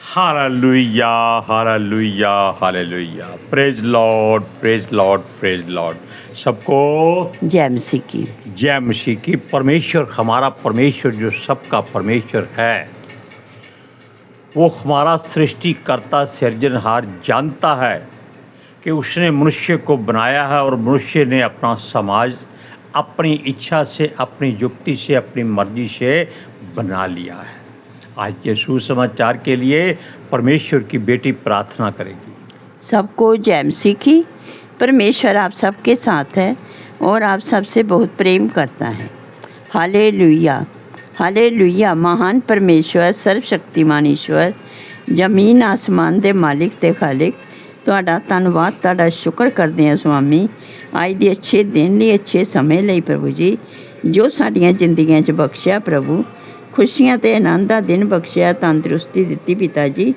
Hallelujah, hallelujah, hallelujah. Praise Lord, praise Lord, praise Lord. सबको जय मसीह की। जय मसीह की। परमेश्वर, हमारा परमेश्वर जो सबका परमेश्वर है, वो हमारा सृष्टिकर्ता सिरजनहार जानता है कि उसने मनुष्य को बनाया है और मनुष्य ने अपना समाज अपनी इच्छा से, अपनी युक्ति से, अपनी मर्जी से बना लिया है। आज के सुसमाचार के लिए परमेश्वर की बेटी प्रार्थना करेगी। सबको जय मसीह की। परमेश्वर आप सबके साथ है और आप सबसे बहुत प्रेम करता है। Hallelujah, hallelujah. महान परमेश्वर, सर्वशक्तिमान ईश्वर, ਜ਼ਮੀਨ ਆਸਮਾਨ ਦੇ ਮਾਲਿਕ ਤੇ ਖਾਲਿਕ, ਤੁਹਾਡਾ ਧੰਨਵਾਦ, ਤੁਹਾਡਾ ਸ਼ੁਕਰ ਕਰਦੇ ਹਾਂ ਸੁਆਮੀ, ਅੱਜ ਦੇ ਅੱਛੇ ਦਿਨ ਲਈ, ਅੱਛੇ ਸਮੇਂ ਲਈ ਪ੍ਰਭੂ ਜੀ, ਜੋ ਸਾਡੀਆਂ ਜ਼ਿੰਦਗੀਆਂ 'ਚ ਬਖਸ਼ਿਆ ਪ੍ਰਭੂ, ਖੁਸ਼ੀਆਂ ਤੇ ਆਨੰਦ ਦਾ ਦਿਨ ਬਖਸ਼ਿਆ, ਤੰਦਰੁਸਤੀ ਦਿੱਤੀ ਪਿਤਾ ਜੀ,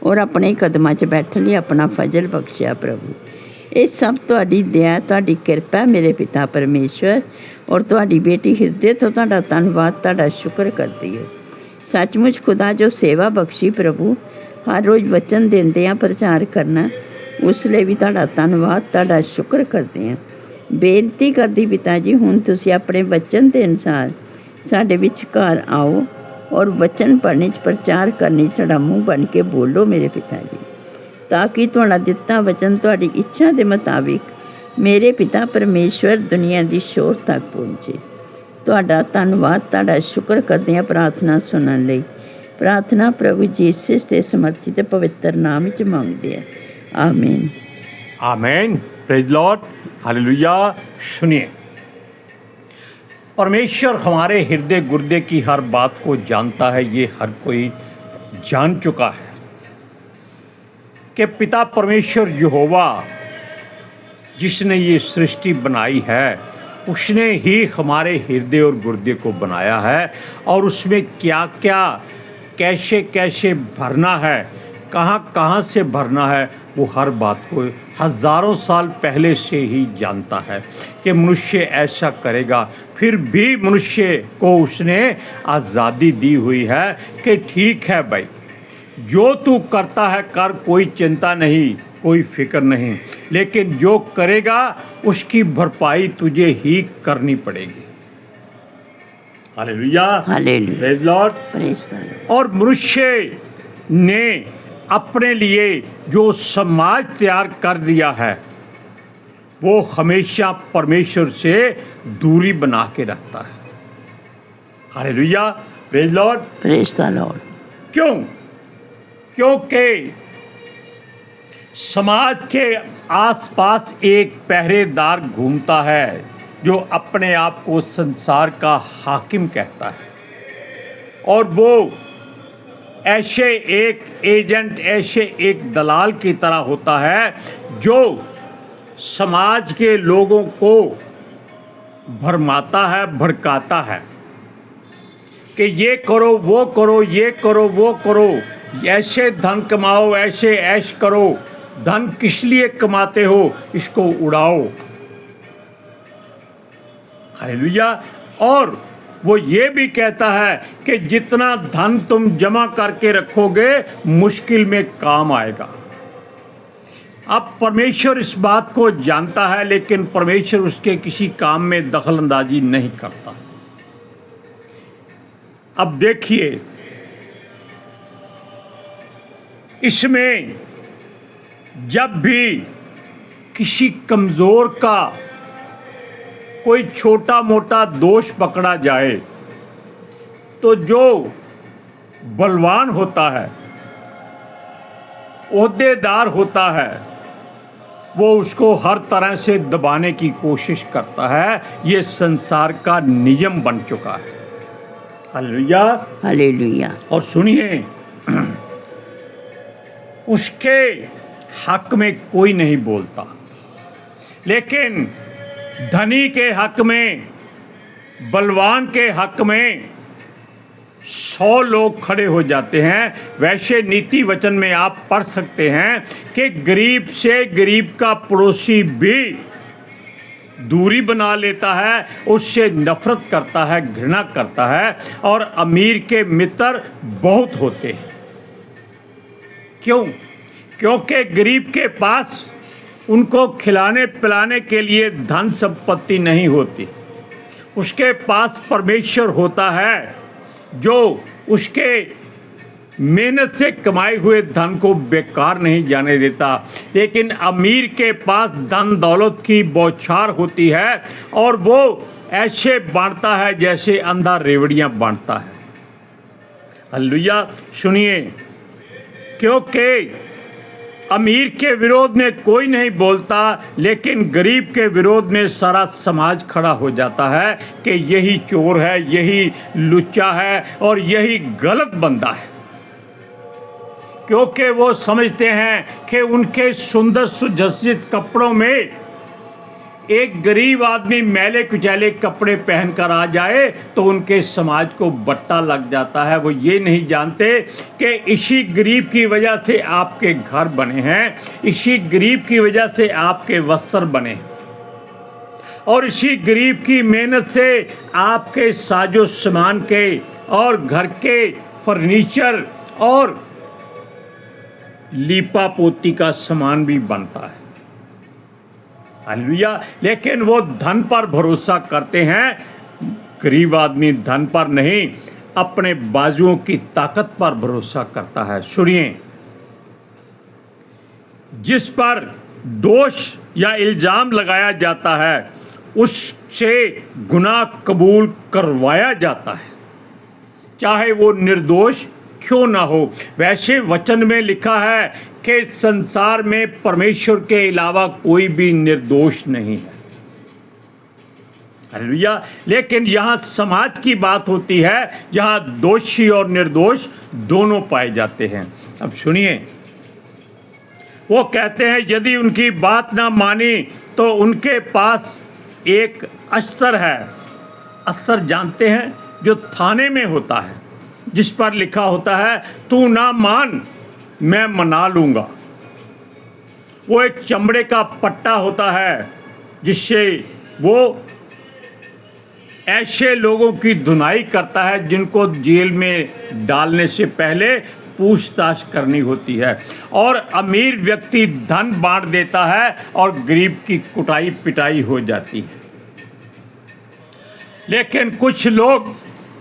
ਔਰ ਆਪਣੇ ਕਦਮਾਂ 'ਚ ਬੈਠਣ ਲਈ ਆਪਣਾ ਫਜ਼ਲ ਬਖਸ਼ਿਆ ਪ੍ਰਭੂ। ਇਹ ਸਭ ਤੁਹਾਡੀ ਦਇਆ, ਤੁਹਾਡੀ ਕਿਰਪਾ ਮੇਰੇ ਪਿਤਾ ਪਰਮੇਸ਼ਵਰ, ਔਰ ਤੁਹਾਡੀ ਬੇਟੀ ਹਿਰਦੇ ਤੋਂ ਤੁਹਾਡਾ ਧੰਨਵਾਦ, ਤੁਹਾਡਾ ਸ਼ੁਕਰ ਕਰਦੀ ਹੈ। ਸੱਚਮੁੱਚ ਖੁਦਾ ਜੋ ਸੇਵਾ ਬਖਸ਼ੀ ਪ੍ਰਭੂ, ਹਰ ਰੋਜ਼ ਵਚਨ ਦਿੰਦੇ ਆ, ਪ੍ਰਚਾਰ ਕਰਨਾ, ਉਸ ਲਈ ਵੀ ਤੁਹਾਡਾ ਧੰਨਵਾਦ, ਤੁਹਾਡਾ ਸ਼ੁਕਰ ਕਰਦੇ ਹਾਂ। ਬੇਨਤੀ ਕਰਦੀ ਪਿਤਾ ਜੀ, ਹੁਣ ਤੁਸੀਂ ਆਪਣੇ ਵਚਨ ਦੇ ਅਨੁਸਾਰ ਸਾਡੇ ਵਿਚਕਾਰ ਆਓ ਔਰ ਵਚਨ ਪੜ੍ਹਨੇ 'ਚ, ਪ੍ਰਚਾਰ ਕਰਨੇ 'ਚ ਸਾਡਾ ਮੂੰਹ ਬਣ ਕੇ ਬੋਲੋ ਮੇਰੇ ਪਿਤਾ ਜੀ, ਤਾਂ ਕਿ ਤੁਹਾਡਾ ਦਿੱਤਾ ਵਚਨ ਤੁਹਾਡੀ ਇੱਛਾ ਦੇ ਮੁਤਾਬਿਕ ਮੇਰੇ ਪਿਤਾ ਪਰਮੇਸ਼ਵਰ ਦੁਨੀਆ ਦੀ ਸ਼ੋਰ ਤੱਕ ਪਹੁੰਚੇ। ਤੁਹਾਡਾ ਧੰਨਵਾਦ, ਤੁਹਾਡਾ ਸ਼ੁਕਰ ਕਰਦੇ ਹਾਂ ਪ੍ਰਾਰਥਨਾ ਸੁਣਨ ਲਈ। प्रार्थना प्रभु जीसस के समर्थी ते पवित्र नाम ਵਿੱਚ ਮੰਗਦੇ ਆ, आमीन, आमीन। Praise Lord, hallelujah. सुनिए, परमेश्वर हमारे हृदय गुर्दे की हर बात को जानता है। ये हर कोई जान चुका है कि पिता परमेश्वर यहोवा जिसने ये सृष्टि बनाई है, उसने ही हमारे हृदय और गुर्दे को बनाया है, और उसमें क्या क्या, कैसे कैसे भरना है, कहाँ कहाँ से भरना है, वो हर बात को हज़ारों साल पहले से ही जानता है कि मनुष्य ऐसा करेगा। फिर भी मनुष्य को उसने आज़ादी दी हुई है कि ठीक है भाई, जो तू करता है कर, कोई चिंता नहीं, कोई फिक्र नहीं, लेकिन जो करेगा उसकी भरपाई तुझे ही करनी पड़ेगी। Hallelujah, hallelujah, praise Lord, praise the Lord. और मनुष्य ने अपने लिए जो समाज तैयार कर दिया है, वो हमेशा परमेश्वर से दूरी बना के रखता है। Hallelujah, praise Lord, praise the Lord. क्यों? क्योंकि समाज के आसपास एक पहरेदार घूमता है जो अपने आप को संसार का हाकिम कहता है, और वो ऐसे एक एजेंट, ऐसे एक दलाल की तरह होता है जो समाज के लोगों को भरमाता है, भड़काता है कि ये करो, वो करो, ये करो, वो करो, ऐसे धन कमाओ, ऐसे ऐश करो, धन किस लिए कमाते हो, इसको उड़ाओ। हालेलुया। और वो ये भी कहता है कि जितना धन तुम जमा करके रखोगे, मुश्किल में काम आएगा। अब परमेश्वर इस बात को जानता है, लेकिन परमेश्वर उसके किसी काम में दखल अंदाजी नहीं करता। अब देखिए, इसमें जब भी किसी कमज़ोर का कोई छोटा मोटा दोष पकड़ा जाए, तो जो बलवान होता है, ओहदेदार होता है, वो उसको हर तरह से दबाने की कोशिश करता है। ये संसार का नियम बन चुका है। Hallelujah, hallelujah. और सुनिए, उसके हक में कोई नहीं बोलता, लेकिन धनी के हक में, बलवान के हक में 100 लोग खड़े हो जाते हैं। वैसे नीति वचन में आप पढ़ सकते हैं कि गरीब से गरीब का पड़ोसी भी दूरी बना लेता है, उससे नफरत करता है, घृणा करता है, और अमीर के मित्र बहुत होते हैं। क्यों? क्योंकि गरीब के पास उनको खिलाने पिलाने के लिए धन संपत्ति नहीं होती। उसके पास परमेश्वर होता है जो उसके मेहनत से कमाए हुए धन को बेकार नहीं जाने देता। लेकिन अमीर के पास धन दौलत की बौछार होती है और वो ऐसे बांटता है जैसे अंधा रेवड़ियां बांटता है। हालेलुया। सुनिए, क्योंकि अमीर के विरोध में कोई नहीं बोलता, लेकिन गरीब के विरोध में सारा समाज खड़ा हो जाता है कि यही चोर है, यही लुच्चा है और यही गलत बंदा है। क्योंकि वो समझते हैं कि उनके सुंदर सुसज्जित कपड़ों में एक गरीब आदमी मैले कुचैले कपड़े पहनकर आ जाए तो उनके समाज को बट्टा लग जाता है। वो ये नहीं जानते कि इसी गरीब की वजह से आपके घर बने हैं, इसी गरीब की वजह से आपके वस्त्र बने हैं और इसी गरीब की मेहनत से आपके साजो सामान के और घर के फर्नीचर और लीपा पोती का सामान भी बनता है। हालेलुया। लेकिन वो धन पर भरोसा करते हैं। गरीब आदमी धन पर नहीं, अपने बाजुओं की ताकत पर भरोसा करता है। सुनिए, जिस पर दोष या इल्जाम लगाया जाता है उससे गुनाह कबूल करवाया जाता है, चाहे वो निर्दोष क्यों ना हो। वैसे वचन में लिखा है कि संसार में परमेश्वर के अलावा कोई भी निर्दोष नहीं है। हालेलुया। लेकिन यहाँ समाज की बात होती है जहाँ दोषी और निर्दोष दोनों पाए जाते हैं। अब सुनिए, वो कहते हैं यदि उनकी बात ना मानी तो उनके पास एक अस्तर है। अस्तर जानते हैं, जो थाने में होता है, जिस पर लिखा होता है तू ना मान मैं मना लूँगा। वो एक चमड़े का पट्टा होता है जिससे वो ऐसे लोगों की धुनाई करता है जिनको जेल में डालने से पहले पूछताछ करनी होती है। और अमीर व्यक्ति धन बांट देता है और गरीब की कुटाई पिटाई हो जाती है। लेकिन कुछ लोग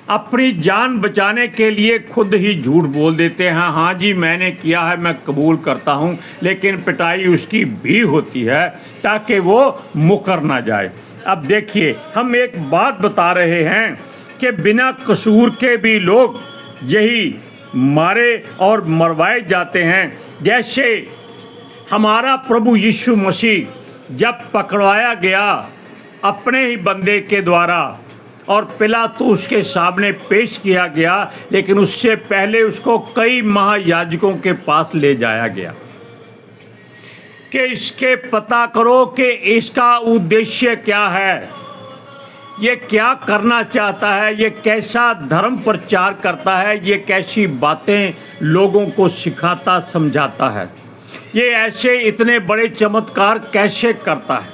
अपनी जान बचाने के लिए खुद ही झूठ बोल देते हैं। हाँ जी, मैंने किया है, मैं कबूल करता हूँ, लेकिन पिटाई उसकी भी होती है ताकि वो मुकर ना जाए। अब देखिए, हम एक बात बता रहे हैं कि बिना कसूर के भी लोग यही मारे और मरवाए जाते हैं। जैसे हमारा प्रभु यीशु मसीह जब पकड़वाया गया अपने ही बंदे के द्वारा और पिलातुस के सामने पेश किया गया, लेकिन उससे पहले उसको कई महायाजकों के पास ले जाया गया कि इसके पता करो कि इसका उद्देश्य क्या है, ये क्या करना चाहता है, ये कैसा धर्म प्रचार करता है, ये कैसी बातें लोगों को सिखाता समझाता है, ये ऐसे इतने बड़े चमत्कार कैसे करता है।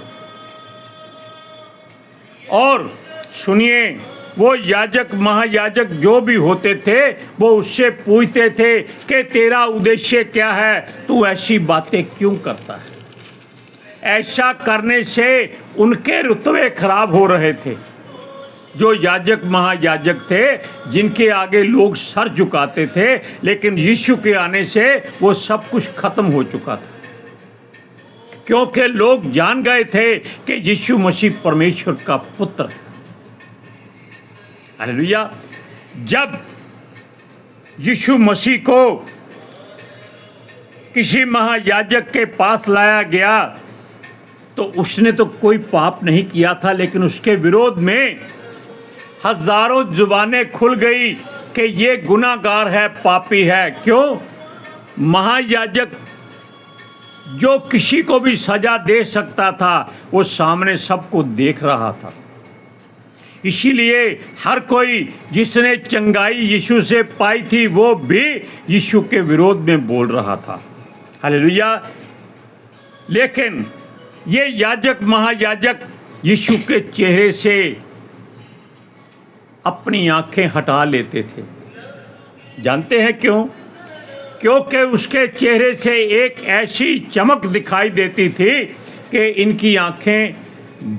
और सुनिए, वो याजक महायाजक जो भी होते थे वो उससे पूछते थे कि तेरा उद्देश्य क्या है, तू ऐसी बातें क्यों करता है। ऐसा करने से उनके रुतबे खराब हो रहे थे। जो याजक महायाजक थे जिनके आगे लोग सर झुकाते थे, लेकिन यीशु के आने से वो सब कुछ खत्म हो चुका था, क्योंकि लोग जान गए थे कि यीशु मसीह परमेश्वर का पुत्र है। हालेलुया। जब यीशु मसीह को किसी महायाजक के पास लाया गया तो उसने तो कोई पाप नहीं किया था, लेकिन उसके विरोध में हजारों जुबानें खुल गई कि ये गुनाहगार है, पापी है। क्यों? महायाजक जो किसी को भी सजा दे सकता था वो सामने सबको देख रहा था। इसीलिए हर कोई जिसने चंगाई यीशु से पाई थी वो भी यीशु के विरोध में बोल रहा था। हालेलुया। लेकिन ये याजक महायाजक यीशु के चेहरे से अपनी आंखें हटा लेते थे। जानते हैं क्यों? क्योंकि उसके चेहरे से एक ऐसी चमक दिखाई देती थी कि इनकी आंखें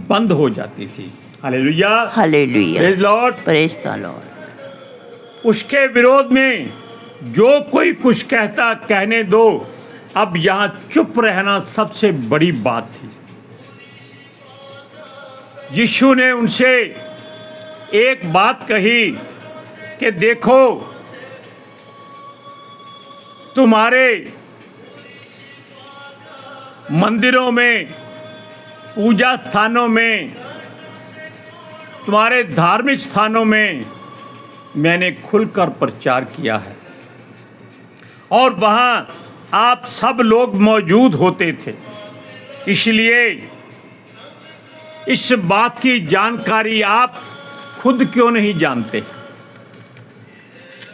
बंद हो जाती थी। Hallelujah, hallelujah, praise Lord. Praise the Lord. उसके विरोध में जो कोई कुछ कहता कहने दो, अब यहाँ चुप रहना सबसे बड़ी बात थी। यीशु ने उनसे एक बात कही कि देखो, तुम्हारे मंदिरों में, पूजा स्थानों में, तुम्हारे धार्मिक स्थानों में मैंने खुलकर प्रचार किया है और वहाँ आप सब लोग मौजूद होते थे, इसलिए इस बात की जानकारी आप खुद क्यों नहीं जानते?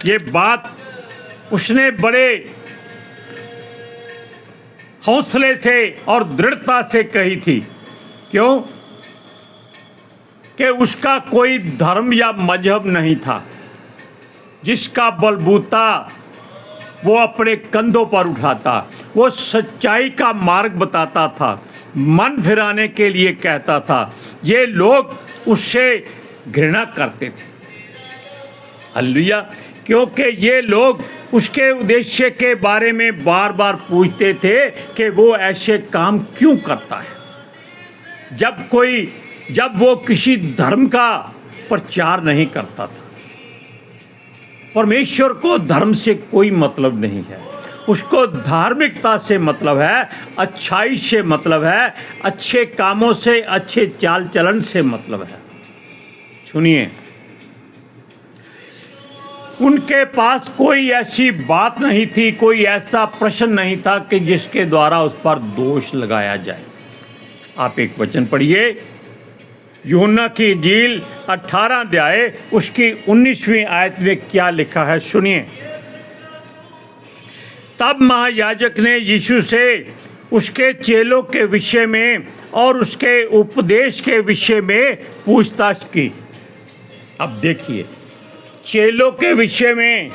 ये बात उसने बड़े हौसले से और दृढ़ता से कही थी। क्यों? कि उसका कोई धर्म या मजहब नहीं था जिसका बलबूता वो अपने कंधों पर उठाता। वो सच्चाई का मार्ग बताता था, मन फिराने के लिए कहता था। ये लोग उससे घृणा करते थे। हालेलुया, क्योंकि ये लोग उसके उद्देश्य के बारे में बार बार पूछते थे कि वो ऐसे काम क्यों करता है, जब वो किसी धर्म का प्रचार नहीं करता था। परमेश्वर को धर्म से कोई मतलब नहीं है, उसको धार्मिकता से मतलब है, अच्छाई से मतलब है, अच्छे कामों से, अच्छे चाल चलन से मतलब है। सुनिए, उनके पास कोई ऐसी बात नहीं थी, कोई ऐसा प्रश्न नहीं था कि जिसके द्वारा उस पर दोष लगाया जाए। आप एक वचन पढ़िए, यूहन्ना की इंजील 18 अध्याय उसकी 19वीं आयत में क्या लिखा है, सुनिए। तब महायाजक ने यीशु से उसके चेलों के विषय में और उसके उपदेश के विषय में पूछताछ की। अब देखिए, चेलों के विषय में,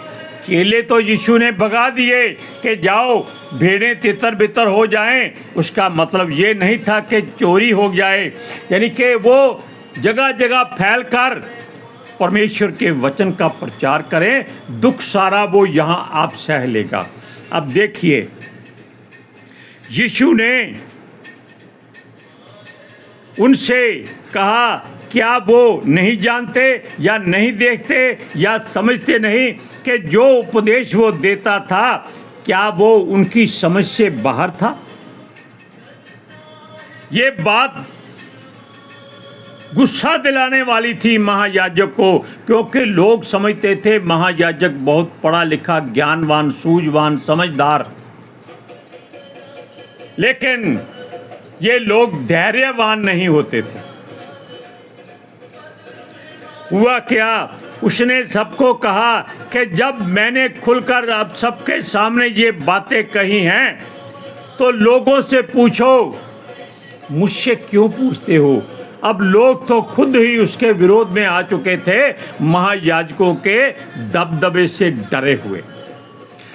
चेले तो यीशु ने भगा दिए कि जाओ भेड़ें तितर बितर हो जाएं। उसका मतलब ये नहीं था कि चोरी हो जाए, यानी कि वो जगह जगह फैलकर परमेश्वर के वचन का प्रचार करें। दुख सारा वो यहाँ आप सह लेगा। अब देखिए, यीशु ने उनसे कहा, क्या वो नहीं जानते या नहीं देखते या समझते नहीं कि जो उपदेश वो देता था, क्या वो उनकी समझ से बाहर था? ये बात गुस्सा दिलाने वाली थी महायाजक को, क्योंकि लोग समझते थे महायाजक बहुत पढ़ा लिखा, ज्ञानवान, सूझवान, समझदार। लेकिन ये लोग धैर्यवान नहीं होते थे। हुआ क्या, उसने सबको कहा कि जब मैंने खुलकर अब सबके सामने ये बातें कही हैं, तो लोगों से पूछो, मुझसे क्यों पूछते हो? अब लोग तो खुद ही उसके विरोध में आ चुके थे, महायाजकों के दबदबे से डरे हुए।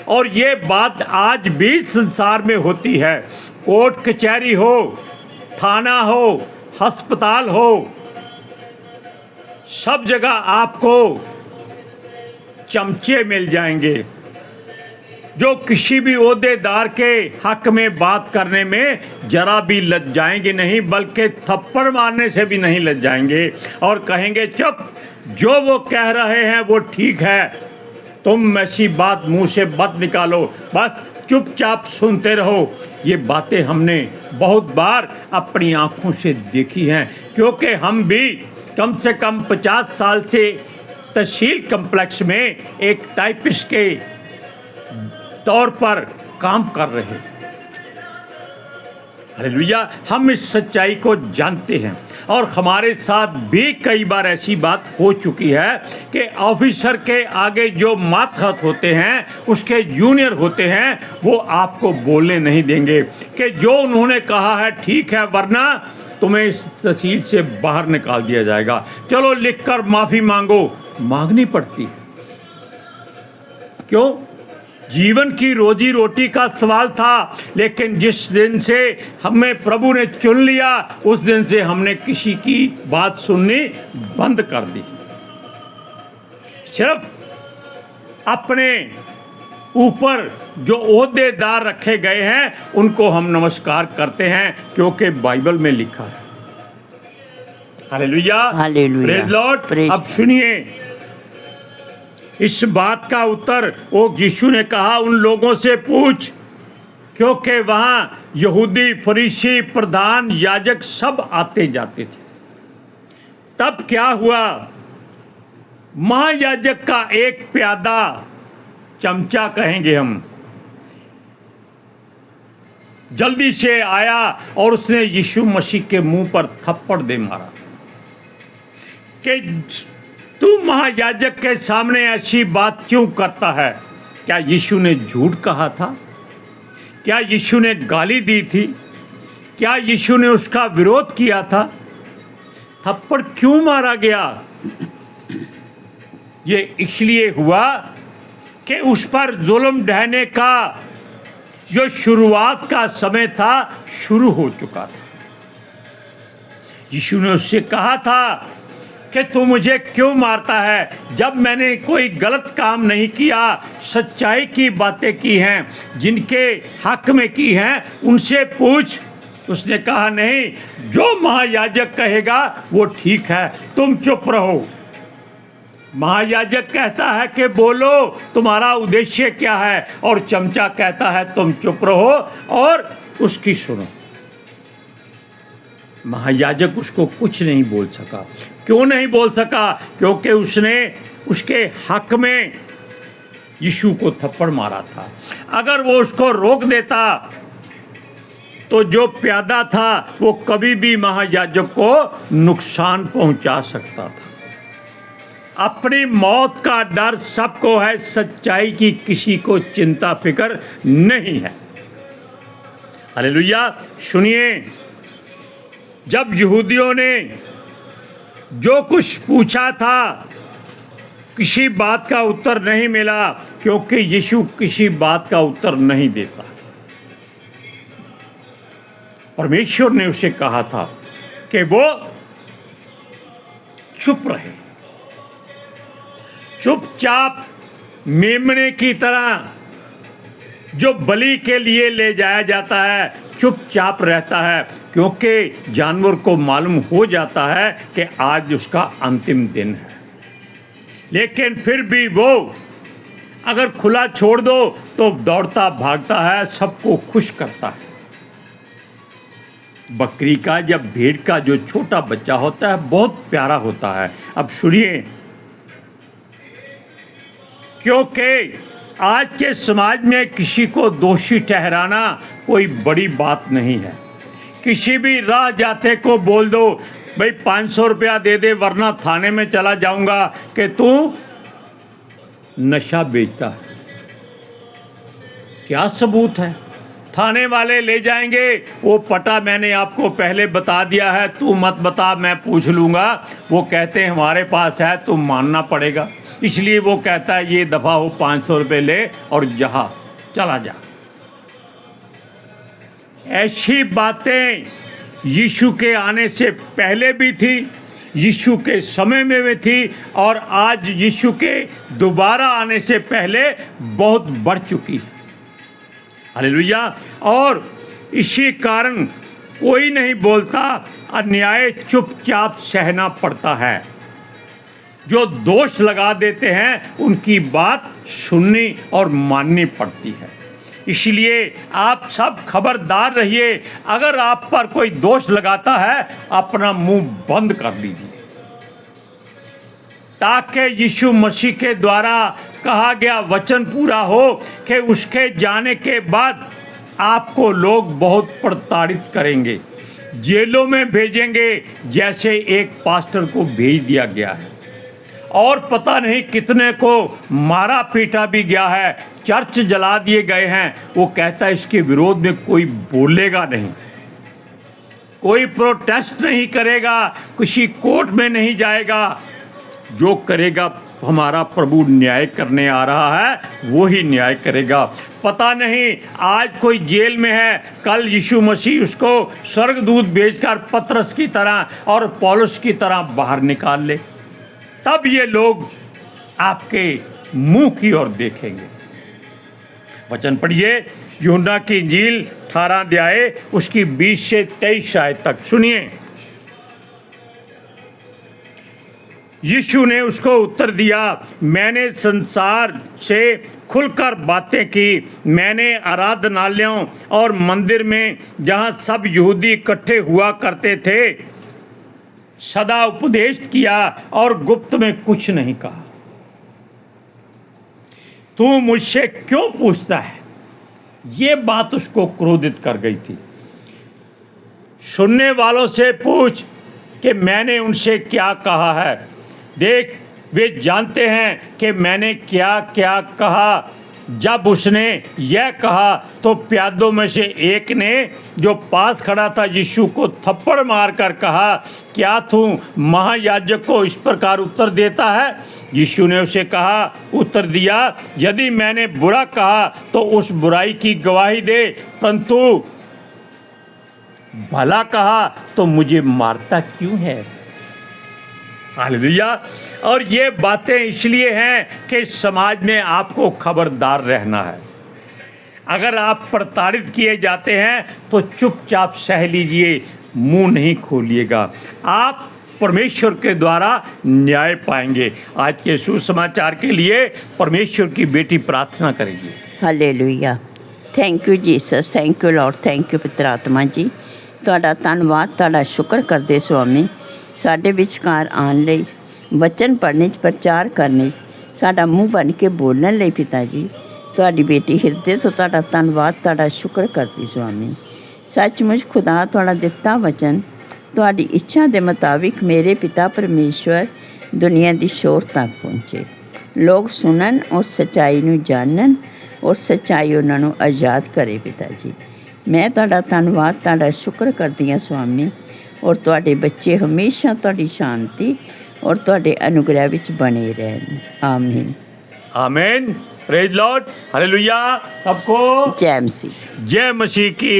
और ये बात आज भी संसार में होती है। कोर्ट कचहरी हो, थाना हो, अस्पताल हो, सब जगह आपको चमचे मिल जाएंगे जो किसी भी ओहदेदार के हक में बात करने में जरा भी लज जाएंगे नहीं, बल्कि थप्पड़ मारने से भी नहीं लज जाएंगे और कहेंगे चुप, जो वो कह रहे हैं वो ठीक है, तुम ऐसी बात मुंह से मत निकालो, बस चुपचाप सुनते रहो। ये बातें हमने बहुत बार अपनी आंखों से देखी हैं, क्योंकि हम भी कम से कम 50 साल से तहसील कम्प्लेक्स में एक टाइपिस्ट के तौर पर काम कर रहे हैं। हालेलुया, हम इस सच्चाई को जानते हैं और हमारे साथ भी कई बार ऐसी बात हो चुकी है कि ऑफिसर के आगे जो मातहत होते हैं, उसके जूनियर होते हैं, वो आपको बोलने नहीं देंगे कि जो उन्होंने कहा है ठीक है, वरना तुम्हें इस तहसील से बाहर निकाल दिया जाएगा। चलो लिखकर माफ़ी मांगो, मांगनी पड़ती है। क्यों? जीवन की रोजी रोटी का सवाल था, लेकिन जिस दिन से हमें प्रभु ने चुन लिया उस दिन से हमने किसी की बात सुननी बंद कर दी। सिर्फ अपने ऊपर जो ओहदेदार रखे गए हैं उनको हम नमस्कार करते हैं, क्योंकि बाइबल में लिखा है। Hallelujah, hallelujah, praise Lord. Praise. अब सुनिए इस बात का उत्तर वो यीशु ने कहा, उन लोगों से पूछ, क्योंकि वहाँ यहूदी, फरीसी, प्रधान याजक सब आते जाते थे। तब क्या हुआ, महायाजक का एक प्यादा, चमचा कहेंगे हम, जल्दी से आया और उसने यीशु मसीह के मुंह पर थप्पड़ दे मारा कि तू महायाजक के सामने ऐसी बात क्यों करता है। क्या यीशु ने झूठ कहा था? क्या यीशु ने गाली दी थी? क्या यीशु ने उसका विरोध किया था? थप्पड़ क्यों मारा गया? ये इसलिए हुआ कि उस पर जुल्म ढहने का जो शुरुआत का समय था शुरू हो चुका था। यीशु ने उससे कहा था कि तू मुझे क्यों मारता है, जब मैंने कोई गलत काम नहीं किया, सच्चाई की बातें की हैं, जिनके हक में की हैं उनसे पूछ। उसने कहा नहीं, जो महायाजक कहेगा वो ठीक है, तुम चुप रहो। महायाजक कहता है कि बोलो तुम्हारा उद्देश्य क्या है, और चमचा कहता है तुम चुप रहो और उसकी सुनो। महायाजक उसको कुछ नहीं बोल सका। क्यों नहीं बोल सका? क्योंकि उसने उसके हक में यीशु को थप्पड़ मारा था। अगर वो उसको रोक देता तो जो प्यादा था वो कभी भी महायाजक को नुकसान पहुंचा सकता था। अपनी मौत का डर सबको है, सच्चाई की किसी को चिंता फिक्र नहीं है। हालेलुया। सुनिए, जब यहूदियों ने जो कुछ पूछा था किसी बात का उत्तर नहीं मिला, क्योंकि यीशु किसी बात का उत्तर नहीं देता। परमेश्वर ने उसे कहा था कि वो चुप रहे, चुपचाप मेमने की तरह जो बलि के लिए ले जाया जाता है चुपचाप रहता है, क्योंकि जानवर को मालूम हो जाता है कि आज उसका अंतिम दिन है। लेकिन फिर भी वो अगर खुला छोड़ दो तो दौड़ता भागता है, सबको खुश करता है। बकरी का या भेड़ का जो छोटा बच्चा होता है बहुत प्यारा होता है। अब सुनिए, क्योंकि आज के समाज में किसी को दोषी ठहराना कोई बड़ी बात नहीं है। किसी भी राह जाते को बोल दो, भाई 500 रुपया दे दे वरना थाने में चला जाऊंगा कि तू नशा बेचता है। क्या सबूत है? थाने वाले ले जाएंगे, वो पटा मैंने आपको पहले बता दिया है, तू मत बता, मैं पूछ लूँगा। वो कहते हैं हमारे पास है, तू मानना पड़ेगा। इसलिए वो कहता है ये दफ़ा हो 500 रुपये ले और जहाँ चला जा। ऐसी बातें यीशु के आने से पहले भी थी, यीशु के समय में भी थी, और आज यीशु के दोबारा आने से पहले बहुत बढ़ चुकी है। हालेलुया। और इसी कारण कोई नहीं बोलता, अन्याय चुपचाप सहना पड़ता है। जो दोष लगा देते हैं उनकी बात सुननी और माननी पड़ती है। इसलिए आप सब खबरदार रहिए, अगर आप पर कोई दोष लगाता है अपना मुंह बंद कर लीजिए, ताकि यीशु मसीह के द्वारा कहा गया वचन पूरा हो कि उसके जाने के बाद आपको लोग बहुत प्रताड़ित करेंगे, जेलों में भेजेंगे, जैसे एक पास्टर को भेज दिया गया है, और पता नहीं कितने को मारा पीटा भी गया है, चर्च जला दिए गए हैं। वो कहता है इसके विरोध में कोई बोलेगा नहीं, कोई प्रोटेस्ट नहीं करेगा, किसी कोर्ट में नहीं जाएगा, जो करेगा हमारा प्रभु न्याय करने आ रहा है वो ही न्याय करेगा। पता नहीं आज कोई जेल में है, कल यीशु मसीह उसको स्वर्गदूत भेजकर पतरस की तरह और पौलुस की तरह बाहर निकाल ले, तब ये लोग आपके मुंह की ओर देखेंगे। वचन पढ़िए, यूहन्ना की इंजील 18 अध्याय उसकी 20 से 23 आयत तक सुनिए। यीशु ने उसको उत्तर दिया, मैंने संसार से खुलकर बातें की। मैंने आराधनालयों और मंदिर में जहाँ सब यहूदी इकट्ठे हुआ करते थे सदा उपदेश किया और गुप्त में कुछ नहीं कहा। तू मुझसे क्यों पूछता है? ये बात उसको क्रोधित कर गई थी। सुनने वालों से पूछ कि मैंने उनसे क्या कहा है। देख, वे जानते हैं कि मैंने क्या क्या कहा। जब उसने यह कहा तो प्यादों में से एक ने जो पास खड़ा था यीशु को थप्पड़ मारकर कहा, क्या तू महायाजक को इस प्रकार उत्तर देता है? यीशु ने उसे कहा, उत्तर दिया, यदि मैंने बुरा कहा तो उस बुराई की गवाही दे, परंतु भला कहा तो मुझे मारता क्यों है? हालेलुया। और ये बातें इसलिए हैं कि समाज में आपको खबरदार रहना है। अगर आप प्रताड़ित किए जाते हैं तो चुपचाप सह लीजिए, मुंह नहीं खोलिएगा। आप परमेश्वर के द्वारा न्याय पाएंगे। आज के सुसमाचार के लिए परमेश्वर की बेटी प्रार्थना करेगी। Hallelujah. Thank you Jesus, thank you Lord, thank you पवित्र आत्मा जी। ਤੁਹਾਡਾ ਧੰਨਵਾਦ, ਤੁਹਾਡਾ ਸ਼ੁਕਰ ਕਰਦੇ ਸੁਆਮੀ, ਸਾਡੇ ਵਿਚਕਾਰ ਆਉਣ ਲਈ, ਵਚਨ ਪੜ੍ਹਨੇ 'ਚ, ਪ੍ਰਚਾਰ ਕਰਨੇ 'ਚ, ਸਾਡਾ ਮੂੰਹ ਬਣ ਕੇ ਬੋਲਣ ਲਈ ਪਿਤਾ ਜੀ। ਤੁਹਾਡੀ ਬੇਟੀ ਹਿਰਦੇ ਤੋਂ ਤੁਹਾਡਾ ਧੰਨਵਾਦ, ਤੁਹਾਡਾ ਸ਼ੁਕਰ ਕਰਦੀ ਸੁਆਮੀ। ਸੱਚਮੁੱਚ ਖੁਦਾ ਤੁਹਾਡਾ ਦਿੱਤਾ ਵਚਨ ਤੁਹਾਡੀ ਇੱਛਾ ਦੇ ਮੁਤਾਬਿਕ ਮੇਰੇ ਪਿਤਾ ਪਰਮੇਸ਼ਵਰ ਦੁਨੀਆ ਦੀ ਸ਼ੋਰ ਤੱਕ ਪਹੁੰਚੇ। ਲੋਕ ਸੁਣਨ ਔਰ ਸੱਚਾਈ ਨੂੰ ਜਾਣਨ ਔਰ ਸੱਚਾਈ ਉਹਨਾਂ ਨੂੰ ਆਜ਼ਾਦ ਕਰੇ ਪਿਤਾ ਜੀ। ਮੈਂ ਤੁਹਾਡਾ ਧੰਨਵਾਦ, ਤੁਹਾਡਾ ਸ਼ੁਕਰ ਕਰਦੀ ਹਾਂ ਸੁਆਮੀ। ਔਰ ਤੁਹਾਡੇ ਬੱਚੇ ਹਮੇਸ਼ਾ ਤੁਹਾਡੀ ਸ਼ਾਂਤੀ ਔਰ ਤੁਹਾਡੇ ਅਨੁਗ੍ਰਹਿ ਵਿੱਚ ਬਣੇ ਰਹਿਣ। ਆਮੀਨ। आमीन। Praise Lord. हालेलुया। सबको जय मसीह। जय मसीह की।